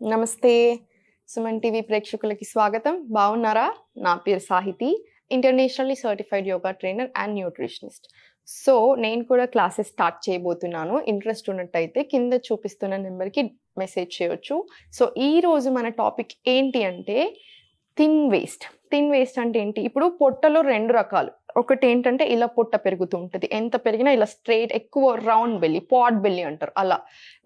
నమస్తే సుమన్ టీవీ ప్రేక్షకులకి స్వాగతం. బాగున్నారా? నా పేరు Sahithi, internationally certified yoga trainer and nutritionist. So నేను కూడా క్లాసెస్ స్టార్ట్ చేయబోతున్నాను. ఇంట్రెస్ట్ ఉన్నట్టయితే కింద చూపిస్తున్న నెంబర్కి మెసేజ్ చేయొచ్చు. సో ఈరోజు మన టాపిక్ ఏంటి అంటే థిన్ వేస్ట్. థిన్ వేస్ట్ అంటే ఏంటి? ఇప్పుడు పొట్టలో రెండు రకాలు. ఒకటి ఏంటంటే ఇలా పొట్ట పెరుగుతూ ఉంటుంది, ఎంత పెరిగినా ఇలా స్ట్రైట్, ఎక్కువ రౌండ్ బెల్లి, పాట్ బెల్లి అంటారు అలా.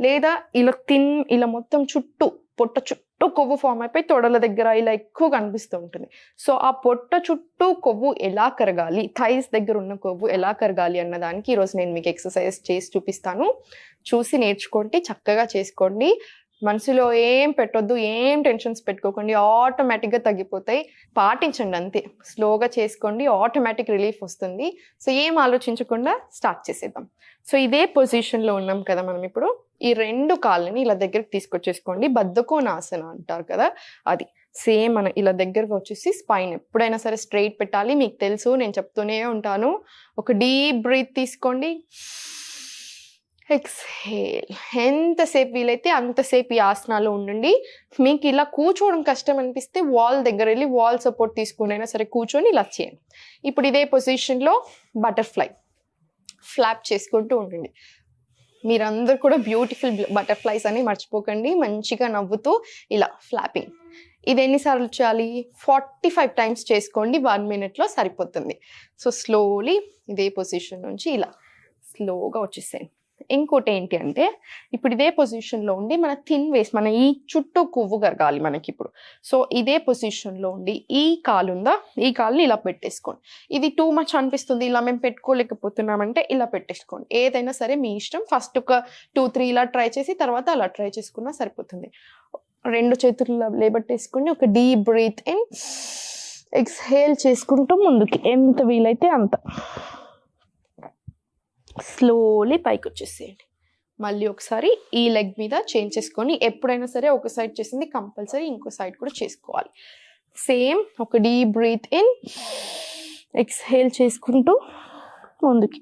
లేదా ఇలా థిన్, ఇలా మొత్తం చుట్టూ పొట్ట చుట్టూ కొవ్వు ఫామ్ అయిపోయి తొడల దగ్గర ఇలా ఎక్కువ కనిపిస్తూ ఉంటుంది. సో ఆ పొట్ట చుట్టూ కొవ్వు ఎలా కరగాలి, థైస్ దగ్గర ఉన్న కొవ్వు ఎలా కరగాలి అన్నదానికి ఈరోజు నేను మీకు ఎక్సర్సైజ్ చేసి చూపిస్తాను. చూసి నేర్చుకోండి, చక్కగా చేసుకోండి. మనసులో ఏం పెట్టొద్దు, ఏం టెన్షన్స్ పెట్టుకోకండి, ఆటోమేటిక్గా తగ్గిపోతాయి. పాటించండి అంతే, స్లోగా చేసుకోండి, ఆటోమేటిక్ రిలీఫ్ వస్తుంది. సో ఏం ఆలోచించకుండా స్టార్ట్ చేసేద్దాం. సో ఇదే పొజిషన్లో ఉన్నాం కదా మనం ఇప్పుడు. ఈ రెండు కాళ్ళని ఇలా దగ్గరికి తీసుకొచ్చేసుకోండి. బద్ధకోనాసన అంటారు కదా, అది సేమ్ మన ఇలా దగ్గరకు వచ్చేసి స్పైన్ ఎప్పుడైనా సరే స్ట్రైట్ పెట్టాలి. మీకు తెలుసు, నేను చెప్తూనే ఉంటాను. ఒక డీప్ బ్రీత్ తీసుకోండి, ఎక్స్హేల్. ఎంతసేపు వీలైతే అంతసేపు ఈ ఆసనాలో ఉండండి. మీకు ఇలా కూర్చోవడం కష్టం అనిపిస్తే వాల్ దగ్గర వెళ్ళి వాల్ సపోర్ట్ తీసుకునైనా సరే కూర్చొని ఇలా చేయండి. ఇప్పుడు ఇదే పొజిషన్లో బటర్ఫ్లై ఫ్లాప్ చేసుకుంటూ ఉండండి. మీరందరూ కూడా బ్యూటిఫుల్ బటర్ఫ్లైస్ అని మర్చిపోకండి. మంచిగా నవ్వుతూ ఇలా ఫ్లాపింగ్. ఇది ఎన్నిసార్లు చేయాలి? 45 టైమ్స్ చేసుకోండి. 1 minute సరిపోతుంది. సో స్లోలీ ఇదే పొజిషన్ నుంచి ఇలా స్లోగా వచ్చేసేయండి. ఇంకోటి ఏంటి అంటే ఇప్పుడు ఇదే పొజిషన్లో ఉండి మన థిన్ వేస్ట్, మన ఈ చుట్టూ కొవ్వు కరగాలి మనకి ఇప్పుడు. సో ఇదే పొజిషన్లో ఉండి ఈ కాలు ఉందా, ఈ కాలుని ఇలా పెట్టేసుకోండి. ఇది టూ మచ్ అనిపిస్తుంది, ఇలా మేము పెట్టుకోలేకపోతున్నామంటే ఇలా పెట్టేసుకోండి. ఏదైనా సరే మీ ఇష్టం. ఫస్ట్ ఒక 2-3 ఇలా ట్రై చేసి తర్వాత అలా ట్రై చేసుకున్నా సరిపోతుంది. రెండు చేతులు లేబట్టేసుకుని ఒక డీప్ బ్రీత్ ఇన్, ఎక్స్హేల్ చేసుకుంటూ ముందుకి ఎంత వీలైతే అంత స్లోలీ పైకి వచ్చేసేయండి. మళ్ళీ ఒకసారి ఈ లెగ్ మీద చేంజ్ చేసుకొని, ఎప్పుడైనా సరే ఒక సైడ్ చేసింది కంపల్సరీ ఇంకో సైడ్ కూడా చేసుకోవాలి. సేమ్ ఒక డీప్ బ్రీత్ ఇన్, ఎక్స్హేల్ చేసుకుంటూ ముందుకి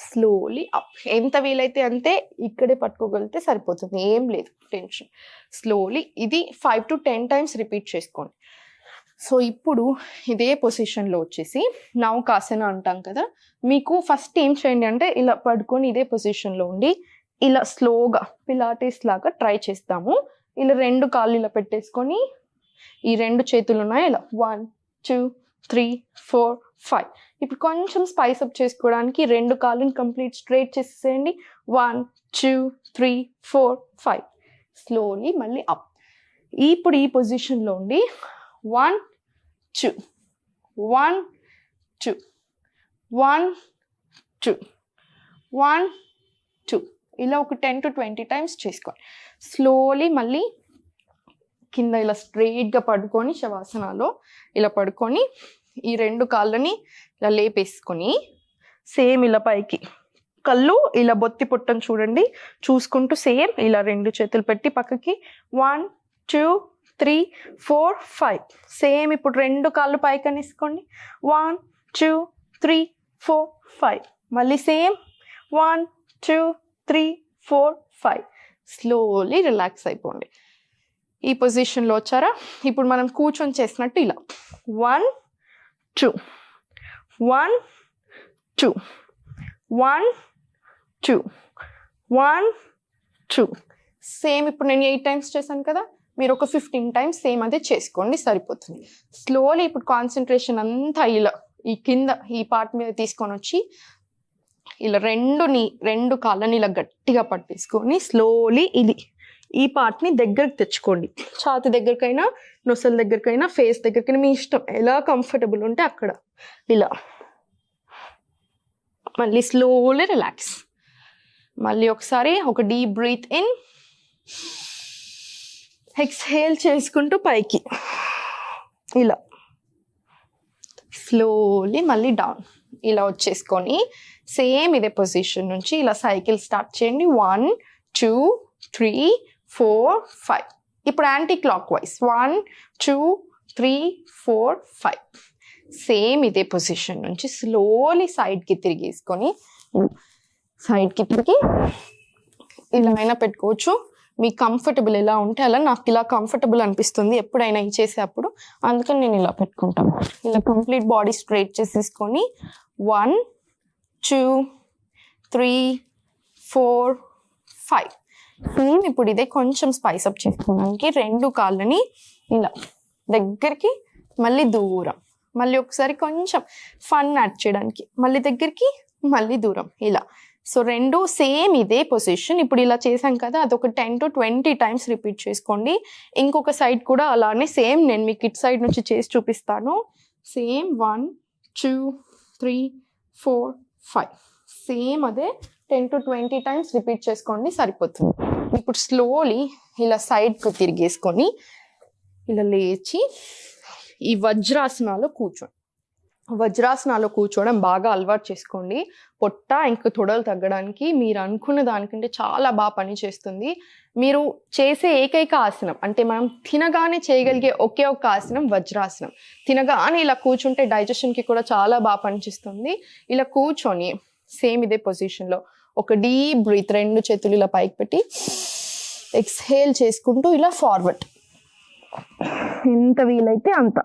స్లోలీ అప్. ఎంత వీలైతే అంతే ఇక్కడే పట్టుకోగలిగితే సరిపోతుంది, ఏం లేదు టెన్షన్. స్లోలీ ఇది 5 to 10 times రిపీట్ చేసుకోండి. సో ఇప్పుడు ఇదే పొజిషన్లో వచ్చేసి నౌకాసన అంటాం కదా. మీకు ఫస్ట్ ఏం చేయండి అంటే ఇలా పడుకొని ఇదే పొజిషన్లో ఉండి ఇలా స్లోగా పిలాటిస్ లాగా ట్రై చేస్తాము. ఇలా రెండు కాళ్ళు ఇలా పెట్టేసుకొని ఈ రెండు చేతులు ఉన్నాయి ఇలా 1 2 3 4 5. ఇప్పుడు కొంచెం స్పైస్ అప్ చేసుకోవడానికి రెండు కాళ్ళని కంప్లీట్ స్ట్రైట్ చేసేసేయండి. 1 2 3 4 5. స్లోలీ మళ్ళీ అప్. ఇప్పుడు ఈ పొజిషన్లో ఉండి 1 2 1 2 1 2 1 2 ఇలా ఒక 10 to 20 times చేసుకోండి. స్లోలీ మళ్ళీ కింద ఇలా స్ట్రైట్గా పడుకొని శవాసనాలో ఇలా పడుకొని ఈ రెండు కాళ్ళని ఇలా లేపేసుకొని సేమ్ ఇలా పైకి కళ్ళు ఇలా బొత్తి పుట్టని చూడండి, చూసుకుంటూ సేమ్ ఇలా రెండు చేతులు పెట్టి పక్కకి 1 2 3 4 5. సేమ్ ఇప్పుడు రెండు కాళ్ళు పైకి అనేసుకోండి. 1 2 3 4 5. మళ్ళీ సేమ్ 1 2 3 4 5. స్లోలీ రిలాక్స్ అయిపోండి. ఈ పొజిషన్లో వచ్చారా? ఇప్పుడు మనం కూర్చొని చేసినట్టు ఇలా 1 2 1 2 1 2 1 2. సేమ్ ఇప్పుడు నేను 8 times చేశాను కదా, మీరు ఒక 15 times సేమ్ అదే చేసుకోండి, సరిపోతుంది. స్లోలీ ఇప్పుడు కాన్సన్ట్రేషన్ అంతా ఇలా ఈ కింద ఈ పార్ట్ మీద తీసుకొని వచ్చి ఇలా రెండు కాళ్ళని ఇలా గట్టిగా పట్టేసుకొని స్లోలీ ఇది ఈ పార్ట్ని దగ్గరకు తెచ్చుకోండి. ఛాతి దగ్గరకైనా, నొసల దగ్గరకైనా, ఫేస్ దగ్గరకైనా, మీ ఇష్టం, ఎలా కంఫర్టబుల్ ఉంటే అక్కడ ఇలా. మళ్ళీ స్లోలీ రిలాక్స్. మళ్ళీ ఒకసారి ఒక డీప్ బ్రీత్ ఇన్, ఎక్స్హేల్ చేసుకుంటూ పైకి ఇలా స్లోలీ మళ్ళీ డౌన్ ఇలా వచ్చేసుకొని సేమ్ ఇదే పొజిషన్ నుంచి ఇలా సైకిల్ స్టార్ట్ చేయండి. 1 2 3 4 5. ఇప్పుడు యాంటీ క్లాక్ వైజ్ 1 2 3 4 5. సేమ్ ఇదే పొజిషన్ నుంచి స్లోలీ సైడ్కి తిరిగేసుకొని సైడ్కి తిరిగి ఇలా అయినా పెట్టుకోవచ్చు. మీకు కంఫర్టబుల్ ఎలా ఉంటే అలా. నాకు ఇలా కంఫర్టబుల్ అనిపిస్తుంది ఎప్పుడైనా ఇది చేసేటప్పుడు, అందుకని నేను ఇలా పెట్టుకుంటాను. ఇలా కంప్లీట్ బాడీ స్ట్రైట్ చేసేసుకొని 1 2 3 4 5. సేమ్ ఇప్పుడు ఇదే కొంచెం స్పైస్ అప్ చేసుకోవడానికి 2 కాళ్ళని ఇలా దగ్గరికి, మళ్ళీ దూరం, మళ్ళీ ఒకసారి కొంచెం ఫన్ యాడ్ చేయడానికి మళ్ళీ దగ్గరికి, మళ్ళీ దూరం ఇలా. సో 2 సేమ్ ఇదే పొజిషన్. ఇప్పుడు ఇలా చేసాం కదా, అదొక 10 to 20 టైమ్స్ రిపీట్ చేసుకోండి. ఇంకొక సైడ్ కూడా అలానే సేమ్ నేను మీకు ఇట్ సైడ్ నుంచి చేసి చూపిస్తాను. సేమ్ 1 2 3 4 5 సేమ్ అదే 10 to 20 టైమ్స్ రిపీట్ చేసుకోండి, సరిపోతుంది. ఇప్పుడు స్లోలీ ఇలా సైడ్కు తిరిగేసుకొని ఇలా లేచి ఈ వజ్రాసనాలో కూర్చోండి. వజ్రాసనాలో కూర్చోవడం బాగా అలవాటు చేసుకోండి. పొట్ట ఇంకా తొడలు తగ్గడానికి మీరు అనుకున్న దానికంటే చాలా బాగా పనిచేస్తుంది. మీరు చేసే ఏకైక ఆసనం అంటే మనం తినగానే చేయగలిగే ఒకే ఒక ఆసనం వజ్రాసనం. తినగానే ఇలా కూర్చుంటే డైజెషన్కి కూడా చాలా బాగా పనిచేస్తుంది. ఇలా కూర్చొని సేమ్ ఇదే పొజిషన్లో ఒక డీప్ బ్రీత్, 2 చేతులు ఇలా పైకి పెట్టి ఎక్స్హేల్ చేసుకుంటూ ఇలా ఫార్వర్డ్, ఎంత వీలైతే అంత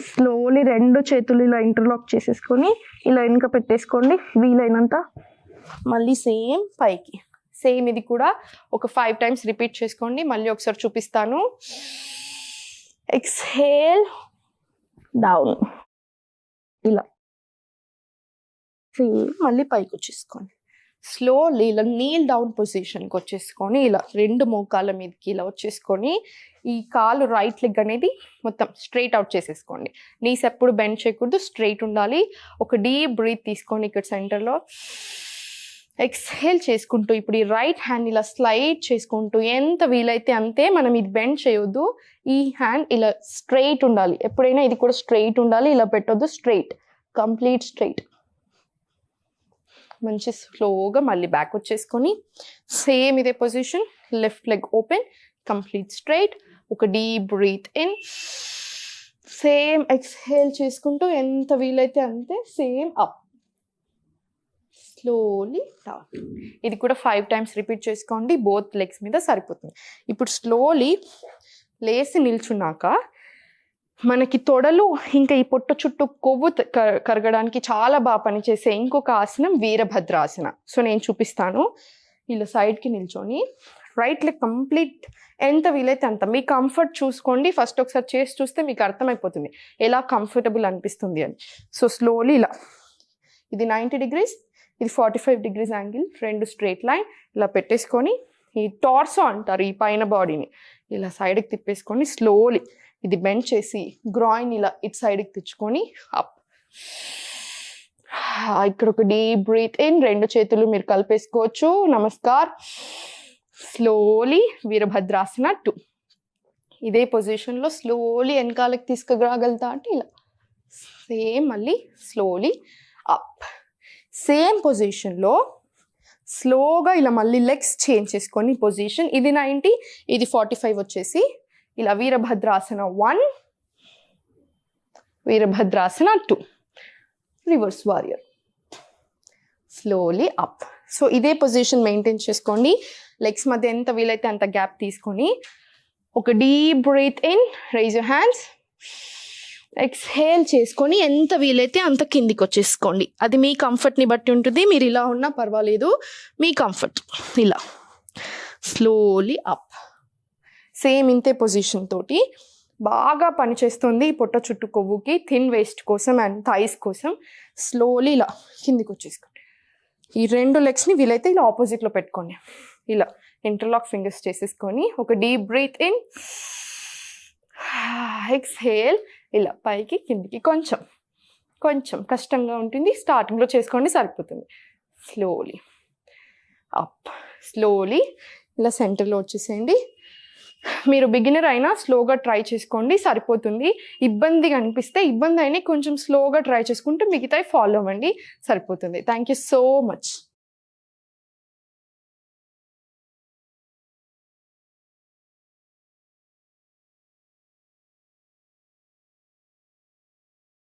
స్లోలీ 2 చేతులు ఇలా ఇంటర్లాక్ చేసేసుకొని ఇలా వెనుక పెట్టేసుకోండి వీలైనంత. మళ్ళీ సేమ్ పైకి, సేమ్ ఇది కూడా ఒక 5 టైమ్స్ రిపీట్ చేసుకోండి. మళ్ళీ ఒకసారి చూపిస్తాను. ఎక్స్హేల్ డౌన్ ఇలా, మళ్ళీ పైకి వచ్చేసుకోండి. స్లోలీ ఇలా నీల్ డౌన్ పొజిషన్కి వచ్చేసుకొని ఇలా 2 మోకాళ్ళ మీదకి ఇలా వచ్చేసుకొని ఈ కాలు రైట్ లెగ్ అనేది మొత్తం స్ట్రైట్ అవుట్ చేసేసుకోండి. నీస్ ఎప్పుడు బెండ్ చేయకూడదు, స్ట్రైట్ ఉండాలి. ఒక డీప్ బ్రీత్ తీసుకోండి ఇక్కడ సెంటర్లో. ఎక్స్హేల్ చేసుకుంటూ ఇప్పుడు ఈ రైట్ హ్యాండ్ ఇలా స్లైడ్ చేసుకుంటూ ఎంత వీలైతే అంతే, మనం ఇది బెండ్ చేయొద్దు. ఈ హ్యాండ్ ఇలా స్ట్రైట్ ఉండాలి, ఎప్పుడైనా ఇది కూడా స్ట్రైట్ ఉండాలి. ఇలా పెట్టొద్దు, స్ట్రైట్, కంప్లీట్ స్ట్రైట్. మంచి స్లోగా మళ్ళీ బ్యాక్ వచ్చేసుకొని సేమ్ ఇదే position, left leg open, complete straight. ఒక deep breath in, same exhale చేసుకుంటూ ఎంత వీలైతే అంతే, సేమ్ అప్, స్లోలీ డౌన్. ఇది కూడా 5 టైమ్స్ రిపీట్ చేసుకోండి, బోత్ లెగ్స్ మీద సరిపోతుంది. ఇప్పుడు స్లోలీ లేసి నిల్చున్నాక మనకి తొడలు ఇంకా ఈ పొట్ట చుట్టూ కొవ్వు కరగడానికి చాలా బాగా పనిచేసే ఇంకొక ఆసనం వీరభద్రాసన. సో నేను చూపిస్తాను. ఇలా సైడ్కి నిల్చొని రైట్ లెగ్ కంప్లీట్ ఎంత వీలైతే అంత మీ కంఫర్ట్ చూసుకోండి. ఫస్ట్ ఒకసారి చేసి చూస్తే మీకు అర్థమైపోతుంది ఎలా కంఫర్టబుల్ అనిపిస్తుంది అని. సో స్లోలీ ఇలా, ఇది 90 degrees, ఇది 45 degrees యాంగిల్, 2 స్ట్రైట్ లైన్ ఇలా పెట్టేసుకొని ఈ టార్సో అంటారు ఈ పైన బాడీని, ఇలా సైడ్కి తిప్పేసుకొని స్లోలీ ఇది బెండ్ చేసి గ్రాయిన్ ఇలా ఇటు సైడ్కి తెచ్చుకొని అప్. ఇక్కడ ఒక డీప్ బ్రీత్ ఇన్, 2 చేతులు మీరు కలిపేసుకోవచ్చు, నమస్కార్. స్లోలీ వీరభద్రాసన 2. ఇదే పొజిషన్లో స్లోలీ వెనకాలకి తీసుకురాగలుగుతా అంటే ఇలా సేమ్, మళ్ళీ స్లోలీ అప్. సేమ్ పొజిషన్లో స్లోగా ఇలా మళ్ళీ లెగ్స్ చేంజ్ చేసుకొని పొజిషన్, ఇది 90, ఇది 45 వచ్చేసి ఇలా Virabhadrasana 1, Virabhadrasana 2, reverse warrior, slowly up. So ఇదే పొజిషన్ మెయింటైన్ చేసుకోండి. లెగ్స్ మధ్య ఎంత వీలైతే అంత గ్యాప్ తీసుకొని ఒక deep breath in, raise your hands, exhale చేసుకొని ఎంత వీలైతే అంత కిందికి వచ్చేసుకోండి. అది మీ కంఫర్ట్ని బట్టి ఉంటుంది, మీరు ఇలా ఉన్నా పర్వాలేదు, మీ కంఫర్ట్. ఇలా స్లోలీ అప్. సేమ్ ఇంతే పొజిషన్ తోటి బాగా పనిచేస్తుంది పొట్ట చుట్టూ కొవ్వుకి, థిన్ వేస్ట్ కోసం అండ్ థైస్ కోసం. స్లోలీ ఇలా కిందికి వచ్చేసుకోండి. ఈ 2 లెగ్స్ని వీలైతే ఇలా ఆపోజిట్లో పెట్టుకోండి. ఇలా ఇంటర్లాక్ ఫింగర్స్ చేసేసుకొని ఒక డీప్ బ్రీత్ ఇన్, ఎక్స్హేల్, ఇలా పైకి కిందికి. కొంచెం కొంచెం కష్టంగా ఉంటుంది, స్టార్టింగ్లో చేసుకోండి సరిపోతుంది. స్లోలీ అప్, స్లోలీ ఇలా సెంటర్లో వచ్చేసేయండి. మీరు బిగినర్ అయినా స్లోగా ట్రై చేసుకోండి, సరిపోతుంది. ఇబ్బందిగా అనిపిస్తే ఇబ్బంది అయినా కొంచెం స్లోగా ట్రై చేసుకుంటే మిగతాయి ఫాలో అవ్వండి, సరిపోతుంది. Thank you so much.